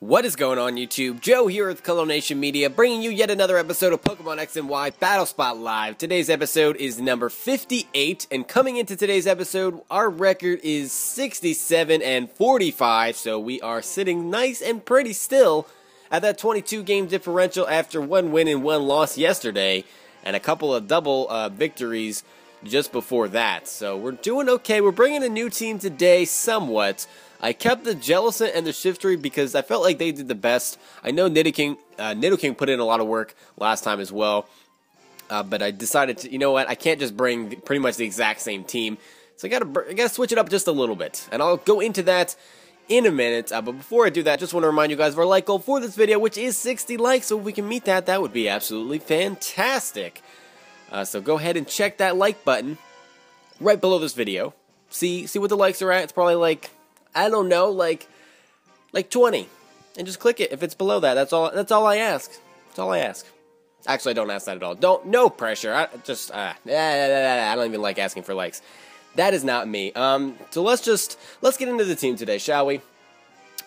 What is going on, YouTube? Joe here with Color Nation Media, bringing you yet another episode of Pokemon X and Y Battle Spot Live. Today's episode is number 58, and coming into today's episode, our record is 67 and 45, so we are sitting nice and pretty still at that 22-game differential after one win and one loss yesterday, and a couple of double victories just before that. So we're doing okay. We're bringing a new team today, somewhat. I kept the Jellicent and the Shiftry because I felt like they did the best. I know Nidoking put in a lot of work last time as well, but I decided to, you know what, I can't just bring pretty much the exact same team, so I gotta switch it up just a little bit, and I'll go into that in a minute. But before I do that, just want to remind you guys of our like goal for this video, which is 60 likes. So if we can meet that, that would be absolutely fantastic. So go ahead and check that like button right below this video. See what the likes are at. It's probably like, I don't know, like 20, and just click it if it's below that. That's all I ask. That's all I ask. Actually, I don't ask that at all. No pressure. I don't even like asking for likes. That is not me. So let's get into the team today, shall we?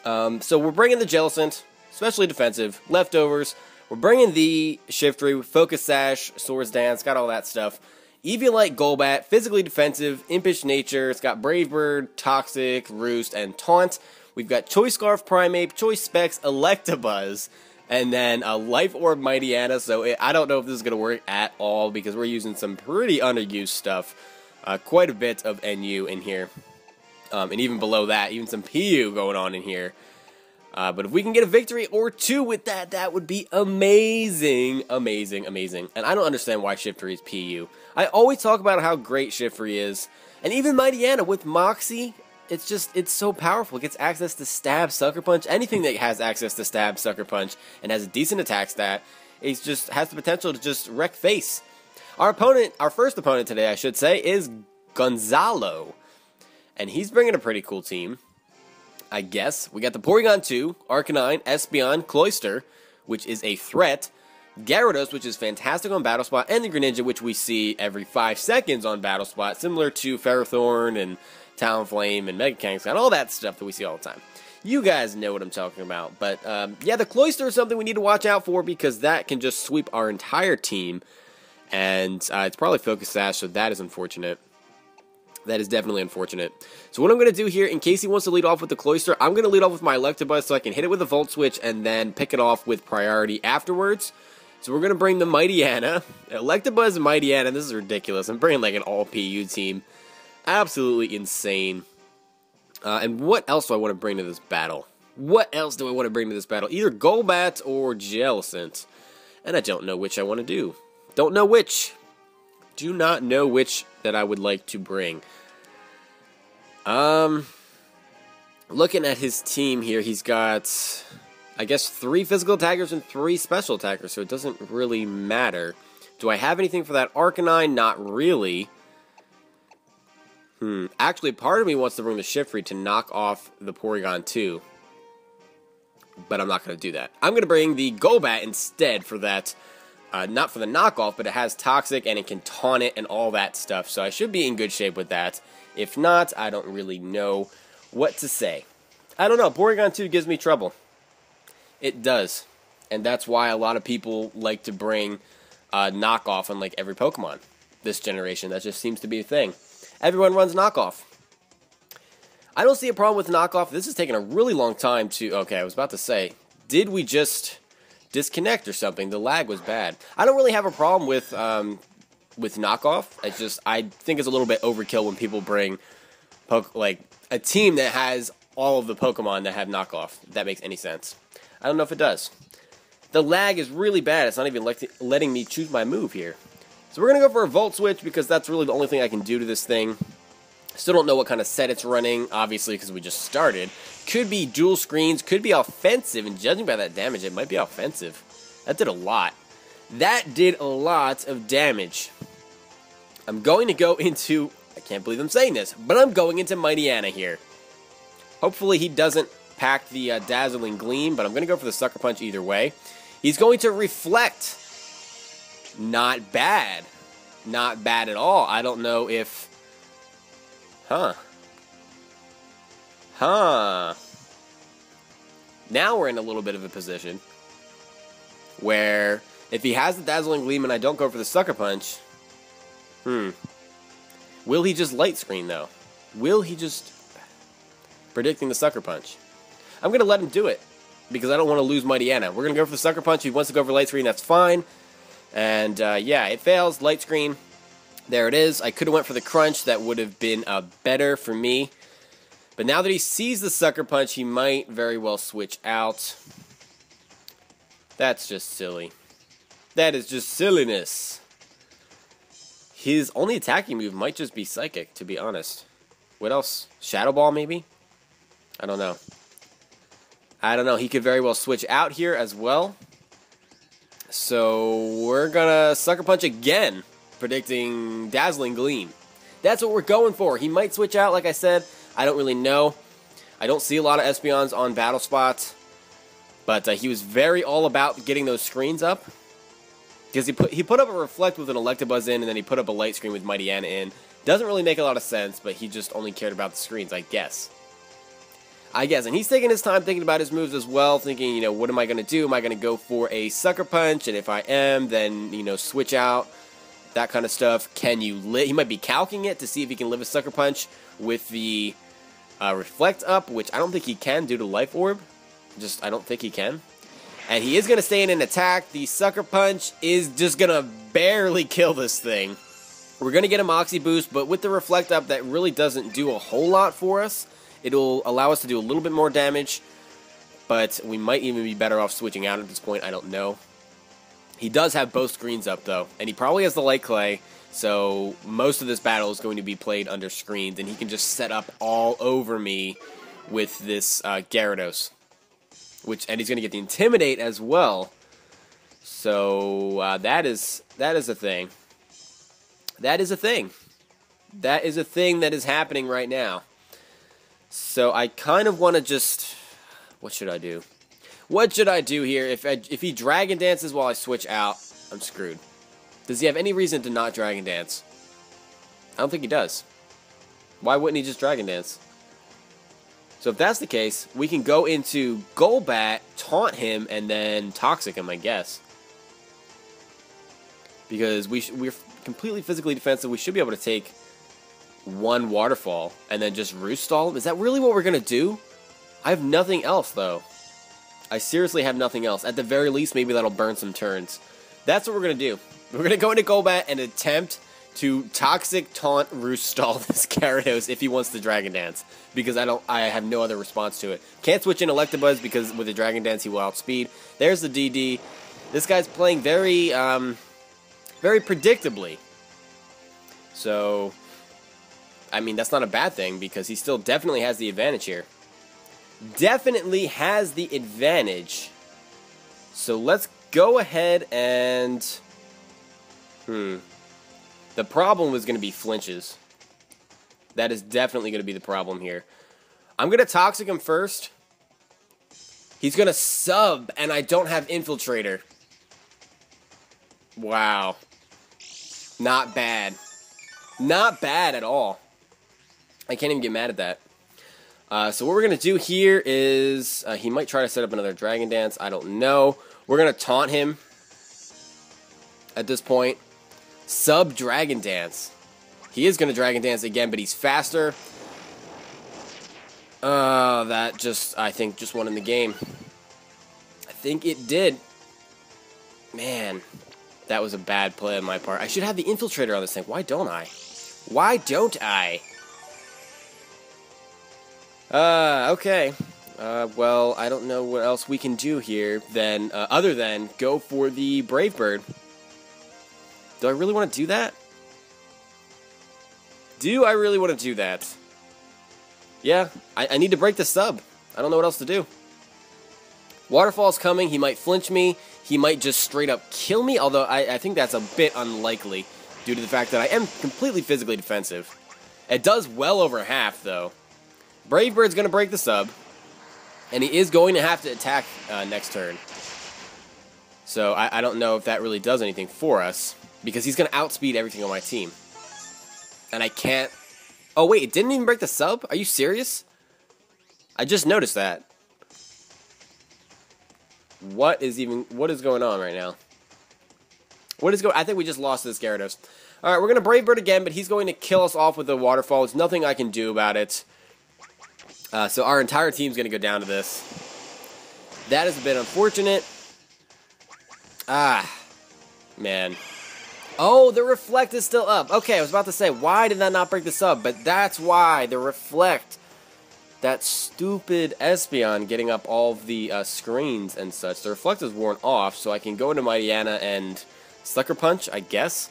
So we're bringing the Jellicent, especially defensive, leftovers. We're bringing the Shiftry, Focus Sash, Swords Dance, got all that stuff. Eviolite Golbat, physically defensive, impish nature. It's got Brave Bird, Toxic, Roost, and Taunt. We've got Choice Scarf Primeape, Choice Specs, Electabuzz, and then a Life Orb Mightyena. So I don't know if this is going to work at all because we're using some pretty underused stuff. Quite a bit of NU in here. And even below that, even some PU going on in here. But if we can get a victory or two with that, that would be amazing, amazing, amazing. And I don't understand why Shiftry is PU. I always talk about how great Shiftry is. And even Mightyena with Moxie, it's so powerful. It gets access to Stab, Sucker Punch. Anything that has access to Stab, Sucker Punch, and has a decent attack stat, it just has the potential to just wreck face. Our first opponent today, I should say, is Gonzalo. And he's bringing a pretty cool team, I guess. We got the Porygon 2, Arcanine, Espeon, Cloyster, which is a threat, Gyarados, which is fantastic on Battle Spot, and the Greninja, which we see every 5 seconds on Battle Spot, similar to Ferrothorn and Talonflame and Mega Kangaskhan, and all that stuff that we see all the time. You guys know what I'm talking about. But, yeah, the Cloyster is something we need to watch out for because that can just sweep our entire team. And it's probably Focus Sash, so that is unfortunate. That is definitely unfortunate. So what I'm going to do here, in case he wants to lead off with the Cloyster, I'm going to lead off with my Electabuzz so I can hit it with a Volt Switch and then pick it off with priority afterwards. So we're going to bring the Mightyena. Electabuzz and Mightyena, this is ridiculous. I'm bringing like an all-PU team. Absolutely insane. And what else do I want to bring to this battle? What else do I want to bring to this battle? Either Golbat or Jellicent. And I don't know which I want to do. Don't know which. Do not know which that I would like to bring. Looking at his team here, he's got, I guess, 3 physical attackers and 3 special attackers, so it doesn't really matter. Do I have anything for that Arcanine? Not really. Actually, part of me wants to bring the Shiftry to knock off the Porygon 2. But I'm not going to do that. I'm going to bring the Golbat instead for that. Not for the knockoff, but it has Toxic and it can taunt it and all that stuff. So I should be in good shape with that. If not, I don't really know what to say. I don't know. Porygon 2 gives me trouble. It does. And that's why a lot of people like to bring knockoff on like every Pokemon this generation. That just seems to be a thing. Everyone runs knockoff. I don't see a problem with knockoff. This is taking a really long time to... Okay, I was about to say, did we just disconnect or something? The lag was bad. I don't really have a problem with knockoff. It's just I think it's a little bit overkill when people bring like a team that has all of the Pokemon that have knockoff. If that makes any sense. I don't know if it does. The lag is really bad. It's not even letting me choose my move here. So we're gonna go for a Volt Switch because that's really the only thing I can do to this thing. Still don't know what kind of set it's running, obviously, because we just started. Could be dual screens, could be offensive, and judging by that damage, it might be offensive. That did a lot. That did a lot of damage. I'm going to go into... I can't believe I'm saying this, but I'm going into Mightyena here. Hopefully he doesn't pack the Dazzling Gleam, but I'm going to go for the Sucker Punch either way. He's going to Reflect. Not bad. Not bad at all. I don't know if... Huh. Now we're in a little bit of a position where if he has the Dazzling Gleam and I don't go for the Sucker Punch, will he just Light Screen, though? Will he just... Predicting the Sucker Punch. I'm going to let him do it, because I don't want to lose Mighty Anna. We're going to go for the Sucker Punch. If he wants to go for Light Screen, that's fine. And, yeah, it fails. Light Screen. There it is. I could have went for the Crunch. That would have been better for me. But now that he sees the Sucker Punch, he might very well switch out. That's just silly. That is just silliness. His only attacking move might just be Psychic, to be honest. What else? Shadow Ball, maybe? I don't know. I don't know. He could very well switch out here as well. So we're gonna Sucker Punch again, predicting Dazzling Gleam. That's what we're going for. He might switch out, like I said. I don't really know. I don't see a lot of Espeons on battle spots. But he was very all about getting those screens up. Because he put up a Reflect with an Electabuzz in, and then he put up a Light Screen with Mighty Anna in. Doesn't really make a lot of sense, but he just only cared about the screens, I guess. And he's taking his time thinking about his moves as well, thinking, you know, what am I going to do? Am I going to go for a Sucker Punch? And if I am, then, you know, switch out, that kind of stuff. He might be calcing it to see if he can live a Sucker Punch with the Reflect up, which I don't think he can due to Life Orb. I don't think he can. And he is going to stay in an attack. The Sucker Punch is just going to barely kill this thing. We're going to get a Moxie boost, but with the Reflect up, that really doesn't do a whole lot for us. It'll allow us to do a little bit more damage, but we might even be better off switching out at this point. I don't know. He does have both screens up, though, and he probably has the Light Clay, so most of this battle is going to be played under screens, and he can just set up all over me with this Gyarados. And he's going to get the Intimidate as well. So that is a thing. That is a thing. That is a thing that is happening right now. So I kind of want to just... What should I do? What should I do here? If he Dragon Dances while I switch out, I'm screwed. Does he have any reason to not Dragon Dance? I don't think he does. Why wouldn't he just Dragon Dance? So if that's the case, we can go into Golbat, taunt him, and then Toxic him, I guess. Because we're completely physically defensive. We should be able to take one Waterfall and then just Roost Stall him. Is that really what we're going to do? I have nothing else, though. I seriously have nothing else. At the very least, maybe that'll burn some turns. That's what we're going to do. We're going to go into Golbat and attempt to Toxic Taunt Roost Stall this Gyarados if he wants to Dragon Dance. Because I have no other response to it. Can't switch in Electabuzz because with the Dragon Dance he will outspeed. There's the DD. This guy's playing very predictably. So, I mean, that's not a bad thing because he still definitely has the advantage here. Definitely has the advantage. So let's go ahead and... The problem was going to be flinches. That is definitely going to be the problem here. I'm going to Toxic him first. He's going to sub, and I don't have Infiltrator. Wow. Not bad. Not bad at all. I can't even get mad at that. So what we're going to do here is... he might try to set up another Dragon Dance. I don't know. We're going to taunt him at this point. Sub Dragon Dance. He is going to Dragon Dance again, but he's faster. That just, I think, just won in the game. I think it did. Man, that was a bad play on my part. I should have the Infiltrator on this thing. Why don't I? Why don't I? Okay. Well, I don't know what else we can do here then, other than go for the Brave Bird. Do I really want to do that? Do I really want to do that? Yeah, I need to break the sub. I don't know what else to do. Waterfall's coming. He might flinch me. He might just straight up kill me, although I think that's a bit unlikely due to the fact that I am completely physically defensive. It does well over half, though. Brave Bird's going to break the sub, and he is going to have to attack next turn. So I don't know if that really does anything for us, because he's going to outspeed everything on my team. And I can't... Oh, wait, it didn't even break the sub? Are you serious? I just noticed that. What is going on right now? I think we just lost this Gyarados. Alright, we're going to Brave Bird again, but he's going to kill us off with a waterfall. There's nothing I can do about it. So our entire team's going to go down to this. That is a bit unfortunate. Ah, man. Oh, the Reflect is still up. Okay, I was about to say, why did that not break the sub? But that's why, the Reflect. That stupid Espeon getting up all of the screens and such. The Reflect is worn off, so I can go into Mightyena and Sucker Punch, I guess.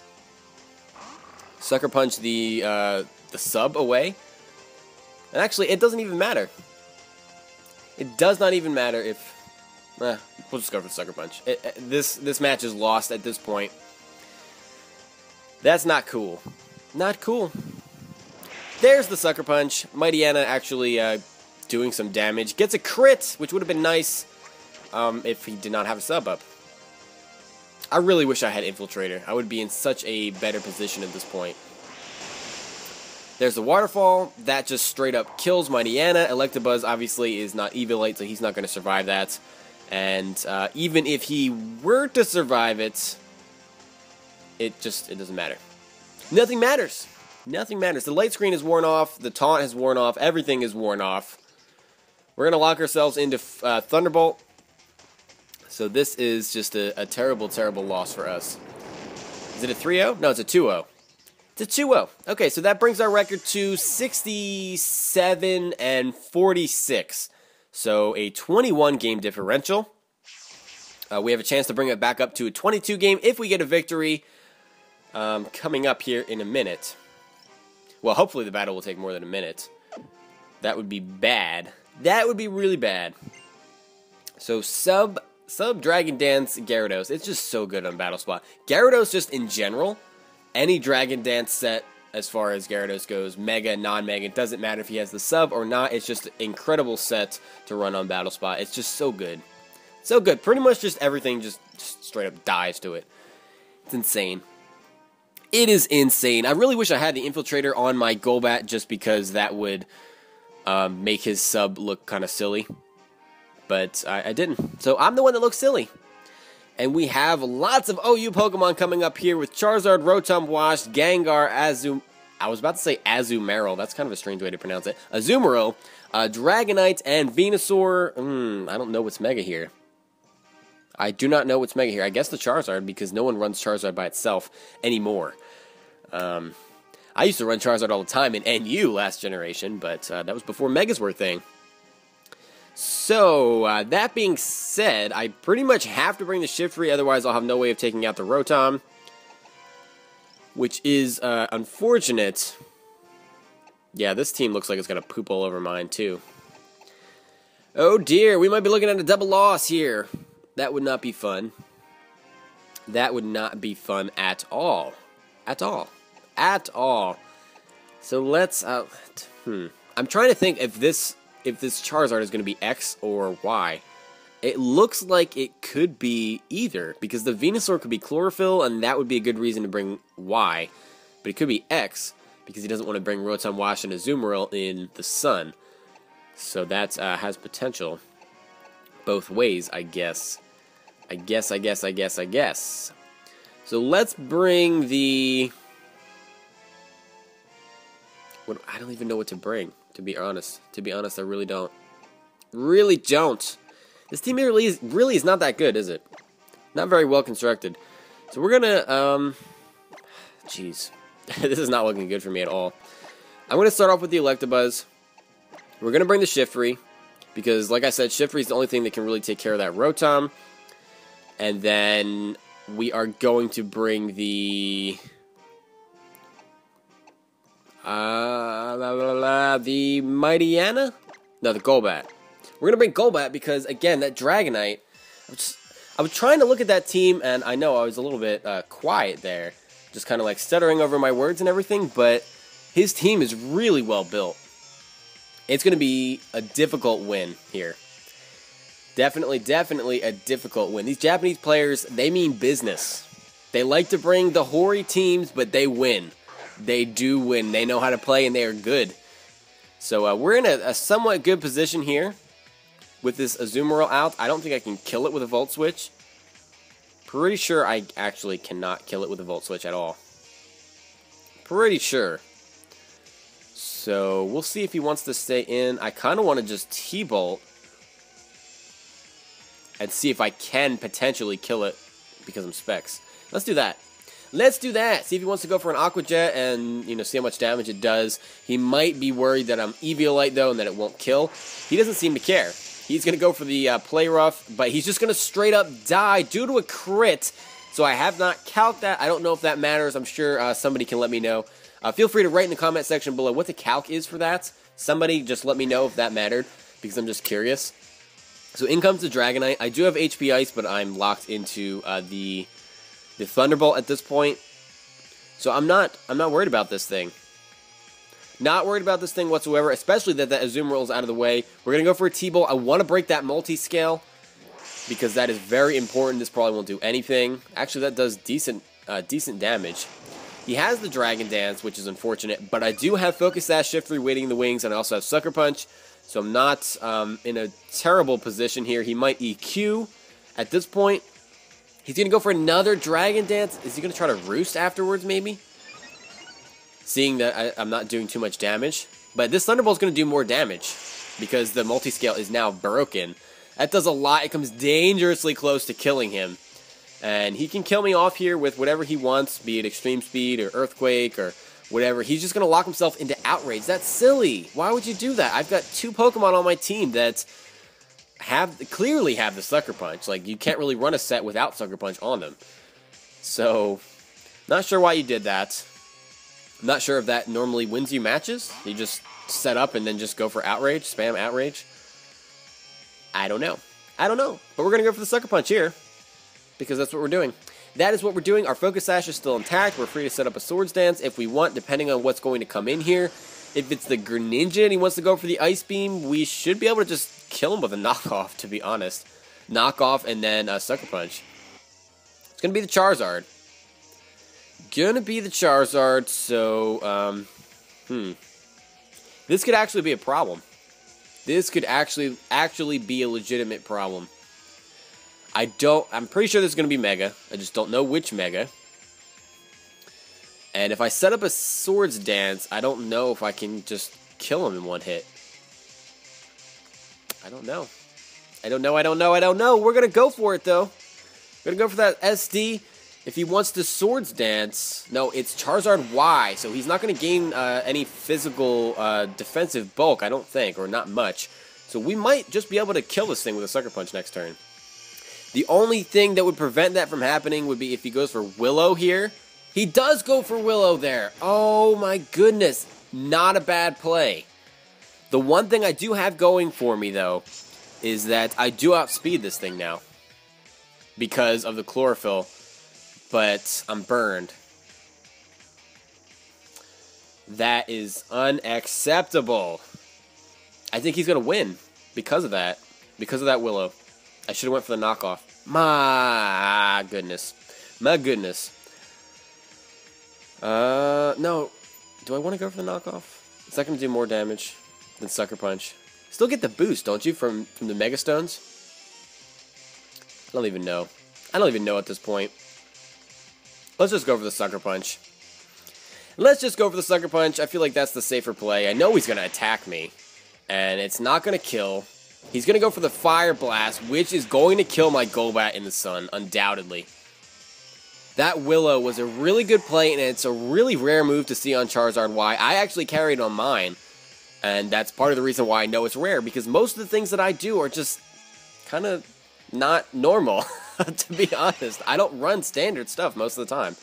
Sucker Punch the sub away. And actually, it doesn't even matter. It does not even matter if... we'll just go for the Sucker Punch. This match is lost at this point. That's not cool. Not cool. There's the Sucker Punch. Mightyena actually doing some damage. Gets a crit, which would have been nice if he did not have a sub up. I really wish I had Infiltrator. I would be in such a better position at this point. There's the Waterfall. That just straight up kills Mightyena. Electabuzz obviously is not Eviolite, so he's not going to survive that. And even if he were to survive it, it doesn't matter. Nothing matters. Nothing matters. The light screen is worn off. The taunt has worn off. Everything is worn off. We're going to lock ourselves into Thunderbolt. So this is just a terrible, terrible loss for us. Is it a 3-0? No, it's a 2-0. It's a 2-0. Okay, so that brings our record to 67 and 46. So a 21 game differential. We have a chance to bring it back up to a 22 game if we get a victory coming up here in a minute. Well, hopefully the battle will take more than a minute. That would be bad. That would be really bad. So sub Dragon Dance Gyarados. It's just so good on Battle Spot. Gyarados just in general, any Dragon Dance set as far as Gyarados goes, Mega, non-Mega, it doesn't matter if he has the sub or not. It's just an incredible set to run on Battle Spot. It's just so good. So good. Pretty much just everything just straight up dies to it. It's insane. It is insane. I really wish I had the Infiltrator on my Golbat just because that would make his sub look kind of silly. But I didn't. So I'm the one that looks silly. And we have lots of OU Pokemon coming up here with Charizard, Rotom Wash, Gengar, I was about to say Azumarill. That's kind of a strange way to pronounce it. Azumarill, Dragonite, and Venusaur. I don't know what's Mega here. I do not know what's Mega here. I guess the Charizard, because no one runs Charizard by itself anymore. I used to run Charizard all the time in NU last generation, but that was before Megas were a thing. So, that being said, I pretty much have to bring the Shiftry, otherwise I'll have no way of taking out the Rotom. Which is unfortunate. Yeah, this team looks like it's going to poop all over mine, too. Oh dear, we might be looking at a double loss here. That would not be fun. That would not be fun at all. At all. At all. So let's... I'm trying to think if this Charizard is going to be X or Y. It looks like it could be either, because the Venusaur could be Chlorophyll, and that would be a good reason to bring Y. But it could be X, because he doesn't want to bring Rotom Wash and Azumarill in the sun. So that has potential both ways, I guess. I guess. So let's bring the... I don't even know what to bring, to be honest. I really don't. Really don't. This team really is not that good, is it? Not very well constructed. So we're gonna, jeez. This is not looking good for me at all. I'm gonna start off with the Electabuzz. We're gonna bring the Shiftry, because like I said, Shiftry is the only thing that can really take care of that Rotom. And then we are going to bring the... the Mightyena? No, the Golbat. We're going to bring Golbat because, again, that Dragonite... I was trying to look at that team, and I know I was a little bit quiet there. Just kind of like stuttering over my words and everything, but his team is really well built. It's going to be a difficult win here. Definitely a difficult win. These Japanese players, they mean business. They like to bring the hoary teams, but they win. They do win. They know how to play, and they are good. So we're in a somewhat good position here. with this Azumarill out. I don't think I can kill it with a Volt Switch. Pretty sure I actually cannot kill it with a Volt Switch at all. Pretty sure. So we'll see if he wants to stay in. I kind of want to just T-Bolt and see if I can potentially kill it because I'm Specs. Let's do that. Let's do that. See if he wants to go for an Aqua Jet and, you know, see how much damage it does. He might be worried that I'm Eviolite, though, and that it won't kill. He doesn't seem to care. He's going to go for the Play Rough, but he's just going to straight up die due to a crit. So I have not calced that. I don't know if that matters. I'm sure somebody can let me know. Feel free to write in the comment section below what the calc is for that. Somebody just let me know if that mattered, because I'm just curious. So in comes the Dragonite. I do have HP Ice, but I'm locked into the Thunderbolt at this point. So I'm not worried about this thing. Not worried about this thing whatsoever, especially that Azumarill is out of the way. We're going to go for a T-Bolt. I want to break that multi-scale because that is very important. This probably won't do anything. Actually, that does decent damage. He has the Dragon Dance, which is unfortunate, but I do have Focus Sash, Shift 3 waiting in the wings, and I also have Sucker Punch, so I'm not in a terrible position here. He might EQ at this point. He's going to go for another Dragon Dance. Is he going to try to Roost afterwards, maybe? Seeing that I'm not doing too much damage. But this Thunderbolt's going to do more damage because the multi-scale is now broken. That does a lot. It comes dangerously close to killing him. And he can kill me off here with whatever he wants, be it Extreme Speed or Earthquake or whatever. He's just going to lock himself into Outrage. That's silly. Why would you do that? I've got 2 Pokemon on my team that clearly have the Sucker Punch. Like, you can't really run a set without Sucker Punch on them. So, not sure why you did that. I'm not sure if that normally wins you matches. You just set up and then just go for Outrage, spam Outrage. I don't know. I don't know. But we're going to go for the Sucker Punch here because that's what we're doing. That is what we're doing. Our Focus Sash is still intact. We're free to set up a Swords Dance if we want, depending on what's going to come in here. If it's the Greninja and he wants to go for the Ice Beam, we should be able to just kill him with a knockoff, to be honest. Knockoff and then Sucker Punch. It's going to be the Charizard. Gonna be the Charizard, so, This could actually be a problem. This could actually be a legitimate problem. I'm pretty sure this is gonna be Mega. I just don't know which Mega. And if I set up a Swords Dance, I don't know if I can just kill him in one hit. I don't know. I don't know. We're gonna go for it, though. We're gonna go for that SD. If he wants to Swords Dance, no, it's Charizard Y, so he's not going to gain any physical defensive bulk, I don't think, or not much. So we might just be able to kill this thing with a Sucker Punch next turn. The only thing that would prevent that from happening would be if he goes for Willow here. He does go for Willow there. Oh my goodness, not a bad play. The one thing I do have going for me, though, is that I do outspeed this thing now because of the Chlorophyll. But I'm burned. That is unacceptable. I think he's going to win because of that. Because of that Willow. I should have went for the knockoff. My goodness. My goodness. No. Do I want to go for the knockoff? Is that going to do more damage than Sucker Punch? Still get the boost, don't you, from the Mega Stones? I don't even know. I don't even know at this point. Let's just go for the Sucker Punch. Let's just go for the Sucker Punch. I feel like that's the safer play. I know he's going to attack me, and it's not going to kill. He's going to go for the Fire Blast, which is going to kill my Golbat in the sun, undoubtedly. That Willow was a really good play, and it's a really rare move to see on Charizard Y. I actually carried on mine, and that's part of the reason why I know it's rare, because most of the things that I do are just kind of not normal. To be honest, I don't run standard stuff most of the time.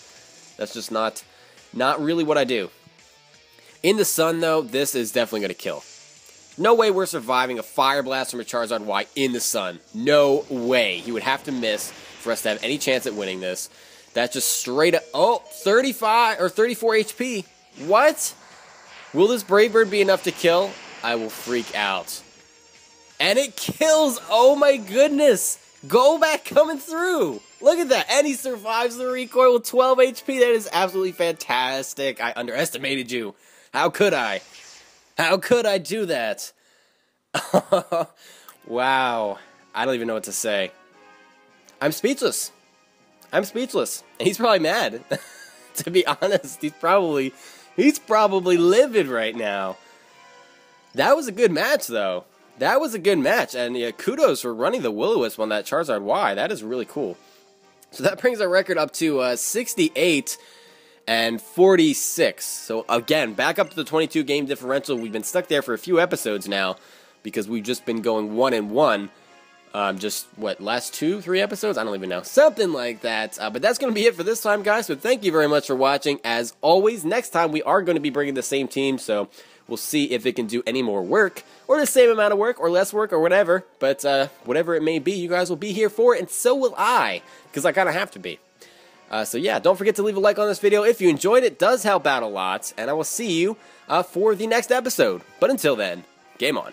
That's just not really what I do. In the sun, though, this is definitely going to kill. No way we're surviving a Fire Blast from a Charizard Y in the sun. No way. He would have to miss for us to have any chance at winning this. That's just straight up. Oh, 35 or 34 HP. What? Will this Brave Bird be enough to kill? I will freak out. And it kills. Oh my goodness. Golbat coming through. Look at that. And he survives the recoil with 12 HP. That is absolutely fantastic. I underestimated you. How could I? How could I do that? Wow. I don't even know what to say. I'm speechless. I'm speechless. And he's probably mad. To be honest, he's probably livid right now. That was a good match, though. That was a good match, and yeah, kudos for running the Will-O-Wisp on that Charizard Y. That is really cool. So that brings our record up to 68 and 46. So again, back up to the 22 game differential. We've been stuck there for a few episodes now because we've just been going 1-1. Just, what, last 2-3 episodes? I don't even know. Something like that. But that's going to be it for this time, guys. So thank you very much for watching. As always, next time we are going to be bringing the same team, so we'll see if it can do any more work, or the same amount of work, or less work, or whatever. But whatever it may be, you guys will be here for it, and so will I, because I kind of have to be. So yeah, don't forget to leave a like on this video if you enjoyed it. It does help out a lot, and I will see you for the next episode. But until then, game on.